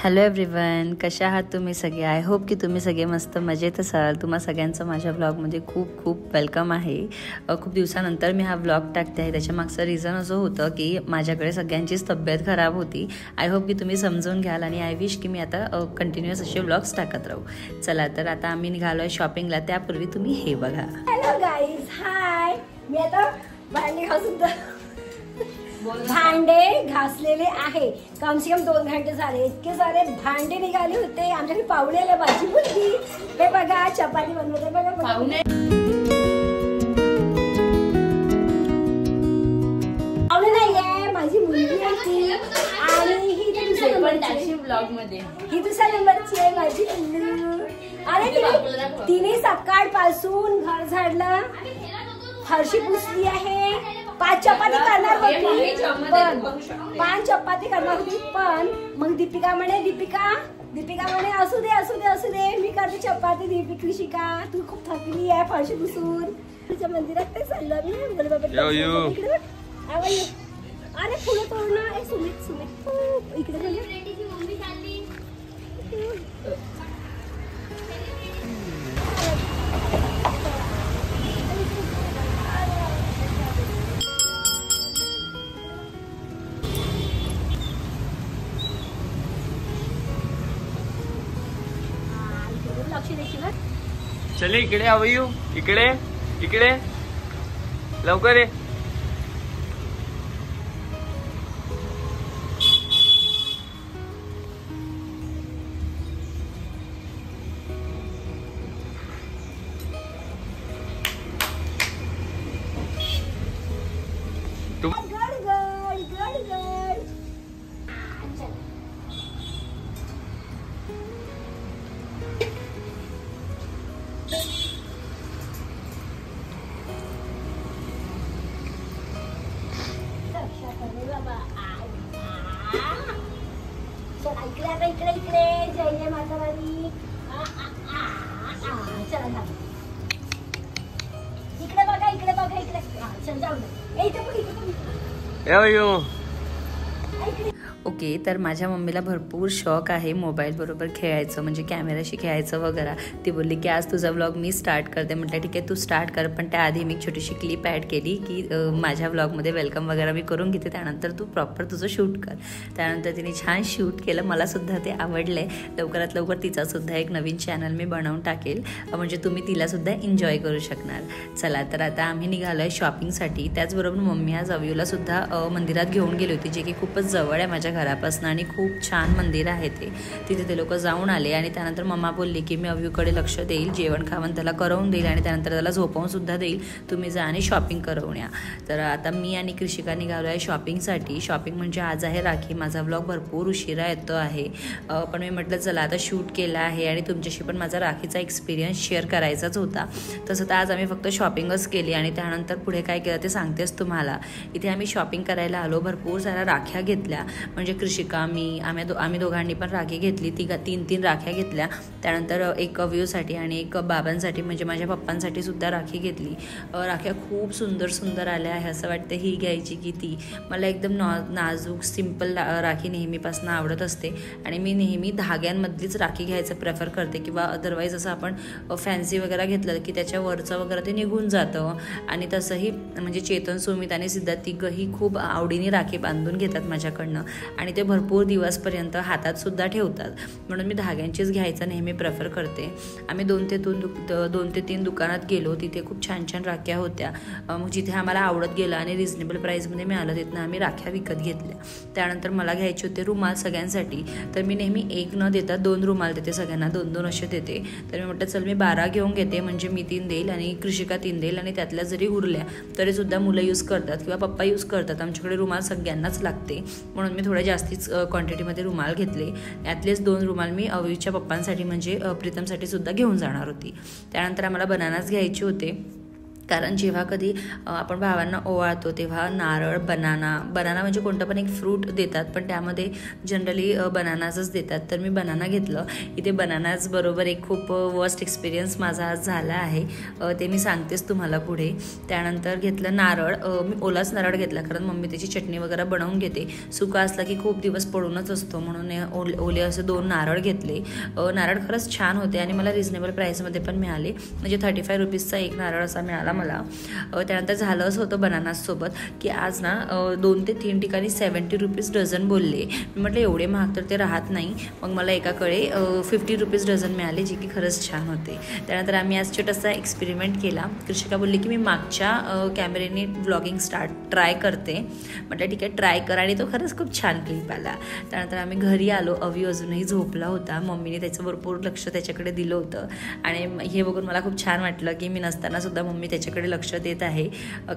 Hello everyone, कशा आहात तुम्ही सगळे? आय होप की तुम्ही सगळे मस्त मजेत असाल. तुम्हा सगळ्यांचं माझ्या ब्लॉगमध्ये खूप खूप वेलकम आहे. खूप दिवसानंतर मी हा ब्लॉग टाकते आहे. त्याच्या मागचं रिझन असं होतं की माझ्याकडे सगळ्यांचीच तब्येत खराब होती. आय होप की तुम्ही समजून घ्याल आणि आय विश की मी आता कंटिन्युअस असे ब्लॉग्स टाकत राहू. चला तर आता आम्ही निघालो आहे शॉपिंगला. त्यापूर्वी तुम्ही हे बघा. हॅलो गाईज, हाय. मी आता भांडे घासून भांडे घासलेले आहे. कम से कम 2 घंटे झाले. इतके सारे भांडे निघाले होते. आमच्याकडे पाहुणे आले, भाजी होती. हे बघा, चपाती बनवते बघा. पाहुणे नाहीये, माझी मुलगी होती आणि ही दुसऱ्या नंबरची ब्लॉग मध्ये. ही दुसऱ्या नंबरची आहे माझी पिल्लू. अरे तिने सकाळपासून घर झाडलं, फरशी पुसली आहे, 5 चपाती करणार होती, 5 चपाती करणार होती. पण मग दीपिका म्हणे असू दे मी करते चपाती. कृषिका तू खूप थकली आहे फरशी पुसून. तुझ्या मंदिरात काय चाललं मी. अरे फुलं तोडणं. सुमित इकडे चले इकडे. अवयू इकडे लवकर ये. इकडे जय माता रानी. चला इकडे बघा. चल जाऊ दे. ओके, तर माझ्या मम्मीला भरपूर शौक आहे मोबाईल बरोबर खेळायचं, म्हणजे कॅमेराशी खेळायचं वगैरे. ती बोलली की आज तुझा व्लॉग मी स्टार्ट करते. म्हटलं ठीक आहे, तू स्टार्ट कर, पण त्याआधी मी एक छोटीशी क्लिप ॲड केली की माझ्या व्लॉगमध्ये वेलकम वगैरे मी करून घेते, त्यानंतर तू प्रॉपर तुझं शूट कर. त्यानंतर तिने छान शूट केलं. मलासुद्धा ते आवडलं आहे. लवकरात लवकर तिचासुद्धा एक नवीन चॅनल मी बनवून टाकेल, म्हणजे तुम्ही तिलासुद्धा एन्जॉय करू शकणार. चला तर आता आम्ही निघालो आहे शॉपिंगसाठी. त्याचबरोबर मम्मी आज अव्यूलासुद्धा मंदिरात घेऊन गेली होती, जे की खूपच जवळ आहे माझ्या घरापासून आणि खूप छान मंदिर आहे ते. तिथे ते लोक जाऊन आले आणि त्यानंतर मम्मा बोलली की मी अव्यूकडे लक्ष देईल, जेवण खावण त्याला करवून देईल आणि त्यानंतर त्याला झोपवून सुद्धा देईल. तुम्ही जा आणि शॉपिंग करवून या. तर आता मी आणि कृषिका निघालो आहे शॉपिंगसाठी. शॉपिंग म्हणजे आज आहे राखी. माझा व्लॉग भरपूर उशिरा येतो आहे, पण मी म्हटलं चला आता शूट केला आहे आणि तुमच्याशी पण माझा राखीचा एक्सपिरियन्स शेअर करायचाच होता. तसं तर आज आम्ही फक्त शॉपिंगच केली आणि त्यानंतर पुढे काय केलं ते सांगतेच तुम्हाला. इथे आम्ही शॉपिंग करायला आलो. भरपूर साऱ्या राख्या घेतल्या, म्हणजे कृषिका आम्ही दोघांनी पण राखी घेतली. 3 राख्या घेतल्या. त्यानंतर एक व्ह्यूसाठी आणि एक बाबांसाठी, म्हणजे माझ्या पप्पांसाठी सुद्धा राखी घेतली. राख्या खूप सुंदर आल्या आहे. असं वाटतं ही घ्यायची की ती. मला एकदम नाजूक सिंपल राखी नेहमीपासून आवडत असते आणि मी नेहमी धाग्यांमधलीच राखी घ्यायचं प्रेफर करते, किंवा अदरवाईज असं आपण फॅन्सी वगैरे घेतलं की त्याच्यावरचं वगैरे ते निघून जातं. आणि तसंही म्हणजे चेतन, सुमित आणि सिद्धार्थ तिघंही खूप आवडीने राखी बांधून घेतात माझ्याकडनं आणि ते भरपूर दिवसपर्यंत हातात सुद्धा ठेवतात. म्हणून मी धाग्यांचीच घ्यायचं नेहमी प्रेफर करते. आम्ही 2 ते 3 दुकानात गेलो. तिथे खूप छान राख्या होत्या. मग जिथे आम्हाला आवडत गेलं आणि रिजनेबल प्राईसमध्ये मिळालं तिथनं आम्ही राख्या विकत घेतल्या. त्यानंतर मला घ्यायचे होते रुमाल सगळ्यांसाठी. तर मी नेहमी 1 न देता 2 रुमाल देते सगळ्यांना, 2 असे देते. तर मी म्हटलं चल मी 12 घेऊन घेते, म्हणजे मी 3 देईल आणि कृषिका 3 देईल आणि त्यातल्या जरी उरल्या तरीसुद्धा मुलं यूज करतात किंवा पप्पा यूज करतात. आमच्याकडे रुमाल सगळ्यांनाच लागते, म्हणून मी थोड्या जास्तीच क्वांटिटीमध्ये रुमाल घेतले. यातलेच 2 रुमाल मी अवीच्या पप्पांसाठी म्हणजे प्रीतमसाठी सुद्धा घेऊन जाणार होती. त्यानंतर आम्हाला बनानाच घ्यायचे होते. कारण जेव्हा कधी आपण भावांना ओवाळतो तेव्हा नारळ, बनाना म्हणजे कोणतं पण एक फ्रूट देतात, पण त्यामध्ये जनरली बनानाजच देतात. तर मी बनाना घेतलं. इथे बनानाज बरोबर एक खूप वर्स्ट एक्सपिरियन्स माझा आज झाला आहे, ते मी सांगतेच तुम्हाला पुढे. त्यानंतर घेतलं नारळ. मी ओलाच नारळ घेतला कारण मम्मी त्याची चटणी वगैरे बनवून घेते. सुका असला की खूप दिवस पडूनच असतो, म्हणून ओले असे 2 नारळ घेतले. नारळ खरंच छान होते आणि मला रिजनेबल प्राईसमध्ये पण मिळाले. म्हणजे 35 रुपीजचा एक नारळ असा मिळाला मला. त्यानंतर झालं असं होतं बनानासोबत की आज ना 2 ते 3 ठिकाणी 70 रुपीज डझन बोलले. मी म्हटलं एवढे महाग तर ते राहत नाही. मग मला एकाकडे 50 रुपीज डझन मिळाले, जे की खरंच छान होते. त्यानंतर आम्ही आज छोटासा एक्सपेरिमेंट केला. कृषिका बोलली की मी मागच्या कॅमेऱ्याने व्लॉगिंग ट्राय करते. म्हटलं ठीक आहे, ट्राय कर. आणि तो खरंच खूप छान क्लिप आला. त्यानंतर आम्ही घरी आलो. अवी अजूनही झोपला होता. मम्मीने त्याचं भरपूर लक्ष त्याच्याकडे दिलं होतं आणि हे बघून मला खूप छान वाटलं की मी नसताना सुद्धा मम्मी त्याच्याकडे लक्ष देत आहे.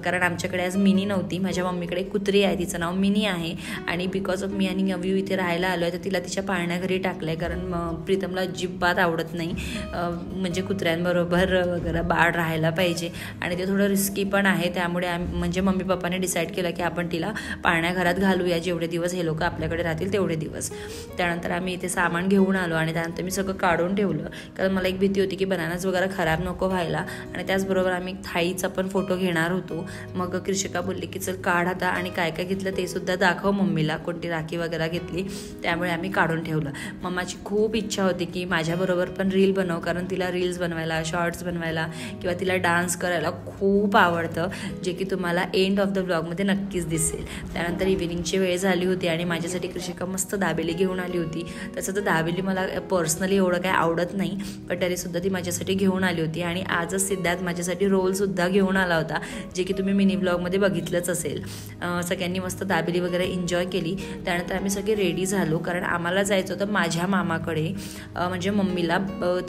कारण आमच्याकडे आज मिनी नव्हती. माझ्या मम्मीकडे कुत्री आहे, तिचं नाव मिनी आहे. आणि बिकॉज ऑफ मी आणि अवी इथे राहायला आलो आहे तर तिला तिच्या पाळण्याघरी टाकलं आहे. कारण प्रीतमला अजिबात आवडत नाही म्हणजे कुत्र्यांबरोबर वगैरे बाळ राहायला पाहिजे आणि ते थोडं रिस्की पण आहे. त्यामुळे म्हणजे मम्मी पप्पाने डिसाईड केलं की आपण तिला पाळण्याघरात घालूया, जेवढे दिवस हे लोक आपल्याकडे राहतील तेवढे दिवस. त्यानंतर आम्ही इथे सामान घेऊन आलो आणि त्यानंतर मी सगळं काढून ठेवलं कारण मला एक भीती होती की बनानाज वगैरे खराब नको व्हायला. आणि त्याचबरोबर आम्ही थाळीचा पण फोटो घेणार होतो. मग कृषिका बोलली की चल काढ आता आणि काय काय घेतलं ते सुद्धा दाखव मम्मीला, कोणती राखी वगैरे घेतली. त्यामुळे आम्ही काढून ठेवलं. मम्माची खूप इच्छा होती की माझ्याबरोबर पण रील बनव, कारण तिला रील्स बनवायला, शॉर्ट्स बनवायला किंवा तिला डान्स करायला खूप आवडतं, जे की तुम्हाला एंड ऑफ द ब्लॉगमध्ये नक्कीच दिसेल. त्यानंतर इव्हिनिंगची वेळ झाली होती आणि माझ्यासाठी कृषिका मस्त दाबेली घेऊन आली होती. तसं तर दाबेली मला पर्सनली एवढं काय आवडत नाही, पण तरीसुद्धा ती माझ्यासाठी घेऊन आली होती. आणि आजच सिद्धार्थ माझ्यासाठी रोलसुद्धा घेऊन आला होता, जे की तुम्ही मिनी ब्लॉगमध्ये बघितलंच असेल. सगळ्यांनी मस्त दाबेली वगैरे एन्जॉय केली. त्यानंतर आम्ही सगळे रेडी झालो कारण आम्हाला जायचं होतं माझ्या मामाकडे. म्हणजे मम्मीला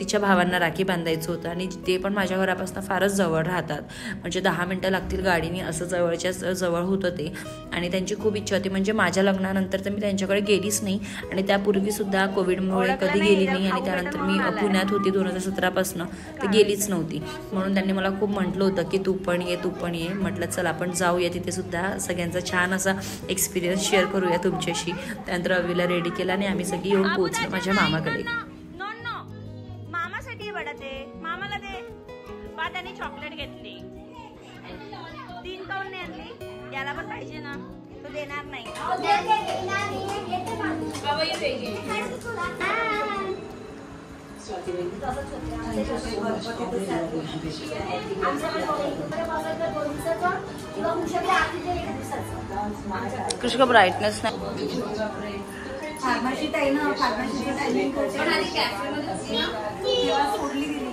तिच्या भावांना राखी बांधायचं होतं आणि ते पण माझ्या घरापासून फारच जवळ राहतात, म्हणजे 10 मिनटं लागतील गाडीने, असं जवळच्या जवळ होतं ते. आणि त्यांची खूप इच्छा होती. म्हणजे माझ्या लग्नानंतर तर मी त्यांच्याकडे गेलीच नाही आणि त्यापूर्वीसुद्धा कोविडमुळे कधी गेली नाही. आणि त्यानंतर मी पुण्यात होती 2017पासून, तर गेलीच नव्हती. म्हणून त्यांनी मला खूप म्हटलं होतं की तू पण ये. म्हटलं चल आपण जाऊया तिथे सुद्धा, सगळ्यांचा छान असा एक्सपिरियन्स शेअर करूया तुमच्याशी. त्यानंतर अवीला रेडी केला आणि आम्ही सगळी येऊन पोहोचलो माझ्या मामाकडे. मामासाठी मामाला दे. त्याने चॉकलेट घेतली, 3 काऊन नाही आणली? याला पण पाहिजे ना, तो देणार नाही. कृषिका ब्राईटनेस नाही. फार्मसी टाइम फार्मसीचं टायमिंग सोडली गेली.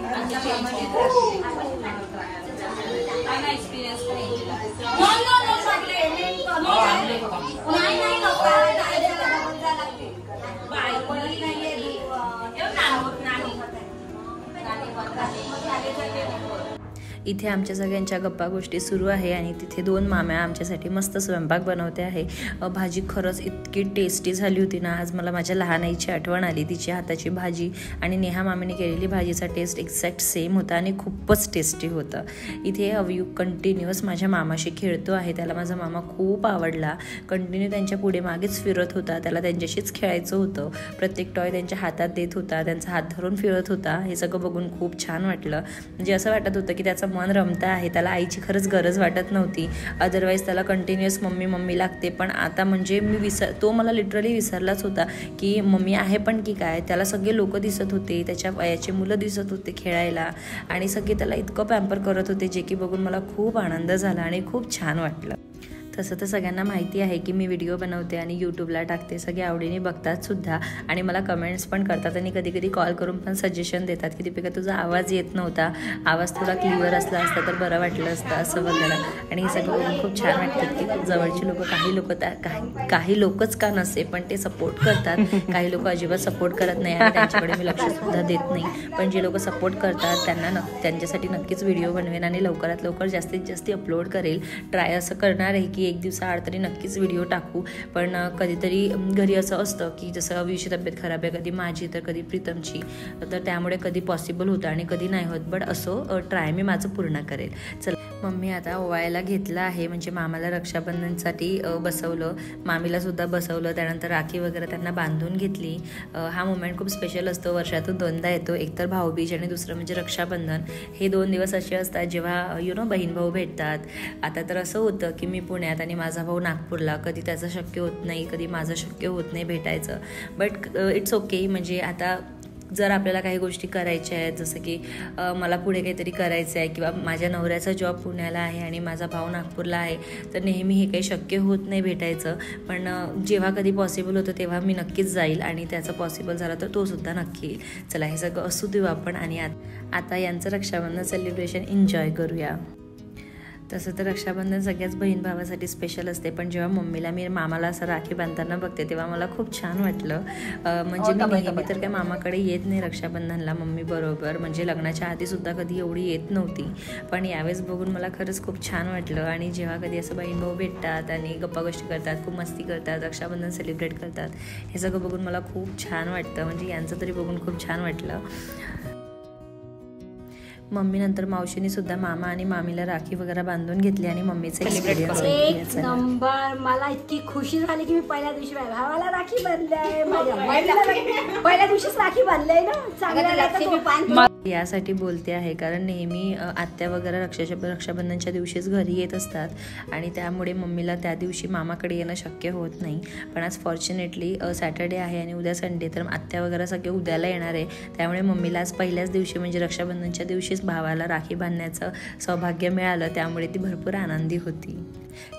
इथे आमच्या सगळ्यांच्या गप्पा गोष्टी सुरू आहे आणि तिथे 2 माम्या आमच्यासाठी मस्त स्वयंपाक बनवते आहे. भाजी खरंच इतकी टेस्टी झाली होती ना, आज मला माझ्या लहान आईची आठवण आली. तिच्या हाताची भाजी आणि नेहा मामीने केलेली भाजीचा टेस्ट एक्झॅक्ट सेम होता आणि खूपच टेस्टी होतं. इथे अवयू कंटिन्युअस माझ्या मामाशी खेळतो आहे. त्याला माझा मामा खूप आवडला. कंटिन्यू त्यांच्या पुढे मागेच फिरत होता. त्याला त्यांच्याशीच खेळायचं होतं. प्रत्येक टॉय त्यांच्या हातात देत होता, त्यांचा हात धरून फिरत होता. हे सगळं बघून खूप छान वाटलं. म्हणजे असं वाटत होतं की त्याचा मन रमता आहे. त्याला आईची खरंच गरज वाटत नव्हती. अदरवाईज त्याला कंटिन्युअस मम्मी लागते. पण आता म्हणजे तो मला लिटरली विसरलाच होता की मम्मी आहे पण की काय. त्याला सगळे लोक दिसत होते, त्याच्या वयाचे मुलं दिसत होते खेळायला आणि सगळे त्याला इतकं पॅम्पर करत होते, जे की बघून मला खूप आनंद झाला आणि खूप छान वाटलं. तसं तर सगळ्यांना माहिती आहे की मी व्हिडिओ बनवते आणि यूट्यूबला टाकते. सगळे आवडीने बघतात सुद्धा आणि मला कमेंट्स पण करतात आणि कधी कधी कॉल करून पण सजेशन देतात की दीपिका तुझा आवाज येत नव्हता, आवाज थोडा क्लिअर असला असता तर बरं वाटलं असतं असं वगैरे. आणि हे सगळं बघून खूप छान वाटतं की जवळची लोक काही लोकच का नसे पण ते सपोर्ट करतात. काही लोक अजिबात सपोर्ट करत नाही आणि त्यांच्याकडे मी लक्षसुद्धा देत नाही. पण जे लोक सपोर्ट करतात त्यांच्यासाठी नक्कीच व्हिडिओ बनवेन आणि लवकरात लवकर जास्तीत जास्त अपलोड करेल. ट्राय असं करणार आहे की की एक दिवसाआड तरी नक्कीच व्हिडिओ टाकू, पण कधीतरी घरी असं असतं की जसं अवीची तब्येत खराब आहे, कधी माझी तर कधी प्रीतमची, तर त्यामुळे कधी पॉसिबल होतं आणि कधी नाही होत. बट असो ट्राय मी माझं पूर्ण करेल. चल, मम्मी आता ओवायला घेतलं आहे, म्हणजे मामाला रक्षाबंधनसाठी बसवलं, मामीला सुद्धा बसवलं, त्यानंतर राखी वगैरे त्यांना बांधून घेतली. हा मोमेंट खूप स्पेशल असतो, वर्षातून 2दा येतो, एक तर भाऊबीज आणि दुसरं म्हणजे रक्षाबंधन. हे 2 दिवस असे असतात जेव्हा बहीण भाऊ भेटतात. आता तर असं होतं की मी पुण्यात आणि माझा भाऊ नागपूरला, कधी त्याचं शक्य होत नाही, कधी माझं शक्य होत नाही भेटायचं. बट इट्स ओके, म्हणजे आता जर आपल्याला काही गोष्टी करायच्या आहेत, जसं की मला पुढे काहीतरी करायचं आहे किंवा माझ्या नवऱ्याचा जॉब पुण्याला आहे आणि माझा भाऊ नागपूरला आहे, तर नेहमी हे काही शक्य होत नाही भेटायचं. पण जेव्हा कधी पॉसिबल होतं तेव्हा मी नक्कीच जाईल आणि त्याचं पॉसिबल झालं तर तो सुद्धा नक्की येईल. चला, हे सगळं असू देऊ आपण आणि आता यांचं रक्षाबंधन सेलिब्रेशन एन्जॉय करूया. तसं तर रक्षाबंधन सगळ्याच बहीण भावासाठी स्पेशल असते, पण जेव्हा मम्मीला मी मामाला असं राखी बांधताना बघते तेव्हा मला खूप छान वाटलं. म्हणजे मी नेहमी तर काय मामाकडे येत नाही रक्षाबंधनला मम्मी बरोबर, म्हणजे लग्नाच्या आधीसुद्धा कधी एवढी येत नव्हती, पण यावेळेस बघून मला खरंच खूप छान वाटलं. आणि जेव्हा कधी असं बहीण भाऊ भेटतात आणि गप्पा गोष्टी करतात, खूप मस्ती करतात, रक्षाबंधन सेलिब्रेट करतात, हे सगळं बघून मला खूप छान वाटतं. म्हणजे यांचं तरी बघून खूप छान वाटलं. मम्मी नंतर मावशीने सुद्धा मामा आणि मामीला राखी वगैरे बांधून घेतली आणि मम्मीचा एक्सपिरियन्स एक नंबर. मला इतकी खुशी झाली की मी पहिल्या दिवशी भावाला राखी बांधली, माझ्या बहिणीला पहिल्या दिवशीच राखी बांधली ना. चांगलं यासाठी बोलते आहे कारण नेहमी आत्या वगैरे रक्षाबंधनच्या दिवशीच घरी येत असतात आणि त्यामुळे मम्मीला त्या दिवशी मामाकडे येणं शक्य होत नाही. पण आज फॉर्च्युनेटली सॅटर्डे आहे आणि उद्या संडे, तर आत्या वगैरे सगळे उद्याला येणार आहे. त्यामुळे मम्मीला आज पहिल्याच दिवशी म्हणजे रक्षाबंधनच्या दिवशीच भावाला राखी बांधण्याचं सौभाग्य मिळालं, त्यामुळे ती भरपूर आनंदी होती.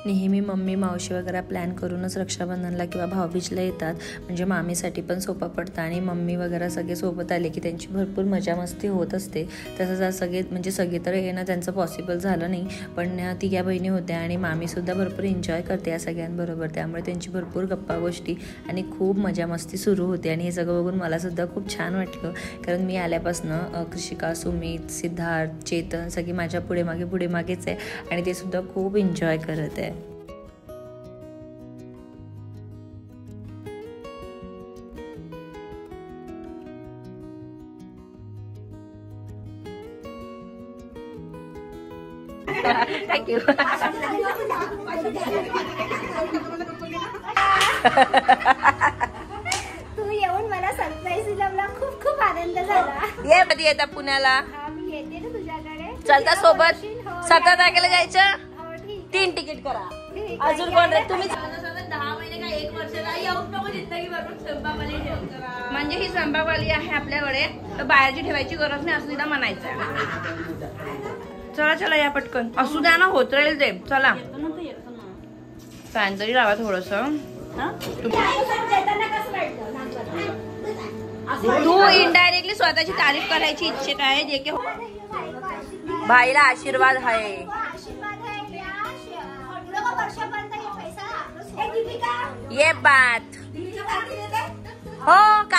नेहमी मम्मी मावशी वगैरे प्लॅन करूनच रक्षाबंधनला किंवा भाऊबीजला येतात, म्हणजे मामीसाठी पण सोपं पडतं आणि मम्मी वगैरे सगळे सोबत आले की त्यांची भरपूर मजा मस्ती होत असते. तसंच आज सगळे तर येणं त्यांचं पॉसिबल झालं नाही, पण तिघ्या बहिणी होत्या आणि मामीसुद्धा भरपूर एन्जॉय करते या सगळ्यांबरोबर, त्यामुळे त्यांची भरपूर गप्पा गोष्टी आणि खूप मजा मस्ती सुरू होती. आणि हे सगळं बघून मलासुद्धा खूप छान वाटलं, कारण मी आल्यापासनं कृषिका, सुमित, सिद्धार्थ, चेतन सगळी माझ्या पुढे मागेच आहे आणि ते सुद्धा खूप एन्जॉय करत आहे. थँक्यू. तू येऊन मला सरप्राईज दिला, मला खूप खूप आनंद झाला. ये कधी येता पुण्याला? मी येते ना तुझ्याकडे. चलता सोबत? 17 तारखेला जायचं. 3 तिकीट करा. अजून कोण रे तुम्ही? 10 महिने का 1 वर्ष येऊच नको जिंदगी भरून स्वयंपाकवाली ठेव. म्हणजे ही स्वयंपाकवाली आहे आपल्याकडे, तर बाहेरची ठेवायची गरज नाही असं तिला म्हणायचं. चला चला या पटकन, असू द्या ना, होत राहील ते. चला, फॅन तरी लावा थोडस. तू इनडायरेक्टली स्वतःची तारीफ करायची इच्छित आहे, जे की भाईला आशीर्वाद आहे. ये बात हो का?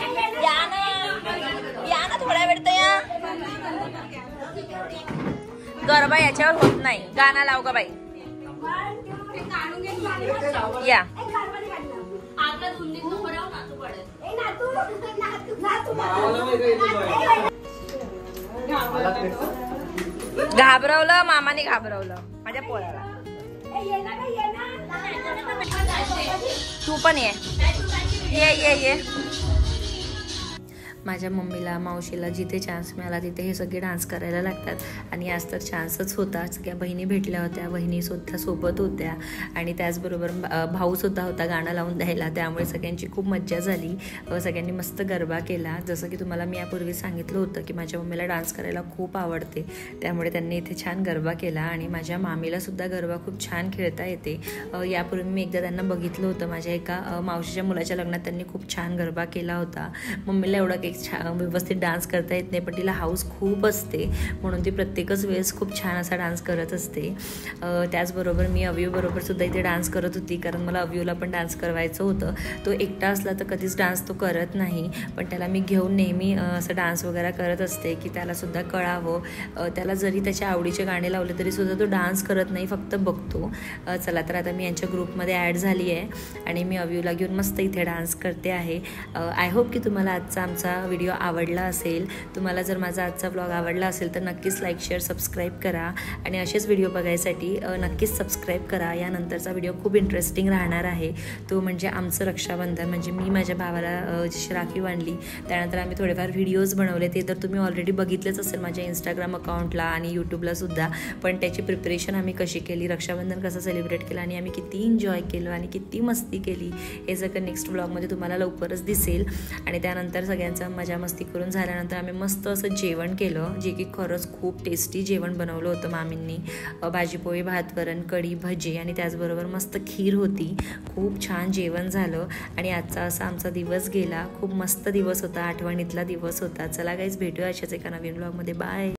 या ना थोड्या वेळ तर या. गरबा याच्यावर होत नाही, गाणं लाव ग बाई. या घाबरवलं मामाने, घाबरवलं माझ्या पोराला. तू पण ये. माझ्या मम्मीला मावशीला जिथे चान्स मिळाला तिथे हे सगळे डान्स करायला लागतात आणि आज तर चान्सच होता. सगळ्या बहिणी भेटल्या होत्या, बहिणीसुद्धा सोबत होत्या आणि त्याचबरोबर भाऊसुद्धा होता गाणं लावून द्यायला, त्यामुळे सगळ्यांची खूप मज्जा झाली. सगळ्यांनी मस्त गरबा केला. जसं की तुम्हाला मी यापूर्वी सांगितलं होतं की माझ्या मम्मीला डान्स करायला खूप आवडते, त्यामुळे त्यांनी इथे छान गरबा केला आणि माझ्या मामीलासुद्धा गरबा खूप छान खेळता येते. यापूर्वी मी एकदा त्यांना बघितलं होतं, माझ्या एका मावशीच्या मुलाच्या लग्नात त्यांनी खूप छान गरबा केला होता. मम्मीला एवढं काही व्यवस्थित डान्स करता येत नाही, पण तिला हाऊस खूप असते म्हणून ती प्रत्येकच वेळेस खूप छान असा डान्स करत असते. त्याचबरोबर मी अव्यूबरोबर सुद्धा इथे डान्स करत होती, कारण मला अव्यूला पण डान्स करवायचं होतं. तो एकटा असला तर कधीच डान्स तो करत नाही, पण त्याला मी घेऊन नेहमी असं डान्स वगैरे करत असते की त्यालासुद्धा कळावं. त्याला जरी त्याच्या आवडीचे गाणे लावले तरीसुद्धा तो डान्स करत नाही, फक्त बघतो. चला तर आता मी यांच्या ग्रुपमध्ये ॲड झाली आहे आणि मी अव्यूला घेऊन मस्त इथे डान्स करते आहे. आय होप की तुम्हाला आजचा आमचा व्हिडिओ आवडला असेल. तुम्हाला जर माझा आजचा व्लॉग आवडला असेल तर नक्कीच लाईक शेअर सबस्क्राईब करा आणि असेच व्हिडिओ बघायसाठी नक्कीच सबस्क्राईब करा. यानंतरचा व्हिडिओ खूप इंटरेस्टिंग राहणार आहे, तो म्हणजे आमचं रक्षाबंधन. म्हणजे मी माझ्या भावाला जशी राखी बांधली त्यानंतर आम्ही थोडेफार व्हिडिओज बनवले, ते तर तुम्ही ऑलरेडी बघितलेच असेल माझ्या इंस्टाग्राम अकाउंटला आणि यूट्यूबला सुद्धा. पण त्याची प्रिपरेशन आम्ही कशी केली, रक्षाबंधन कसं सेलिब्रेट केलं आणि आम्ही किती एन्जॉय केलं आणि किती मस्ती केली हे सगळं नेक्स्ट व्लॉगमध्ये तुम्हाला लवकरच दिसेल. आणि त्यानंतर सगळ्यांचा मजा मस्ती करून झाल्यानंतर आम्ही मस्त असं जेवण केलं, जे की खरंच खूप टेस्टी जेवण बनवलं होतं मामींनी. भाजीपोळी, भात, वरण, कढी, भजी आणि त्याचबरोबर मस्त खीर होती. खूप छान जेवण झालं आणि आजचा असा आमचा दिवस गेला. खूप मस्त दिवस होता, आठवणीतला दिवस होता. चला गाईज, भेटूया अशाच एका नवीन व्लॉगमध्ये. बाय.